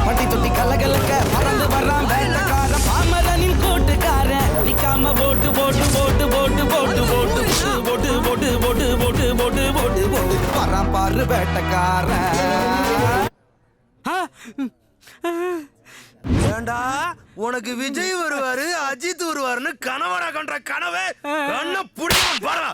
பட்டி தொட்டி கலகலக்க பறந்து வர்றான் வேட்டக்காரன் பாமரனின் கூட்டுக்காரன் நிக்காம போட்டு போட்டு போட்டு போட்டு போட்டு போட்டு போட்டு போட்டு போட்டு போட்டு போட்டு போட்டு போட்டு வர்றான் பாரு வேட்டக்காரன். ஏண்டா உனக்கு விஜய் வருவாரு அஜித் வருவாருன்னு கனவடா கண்ட கனவே கண்ண புடிக்கும் பாரு.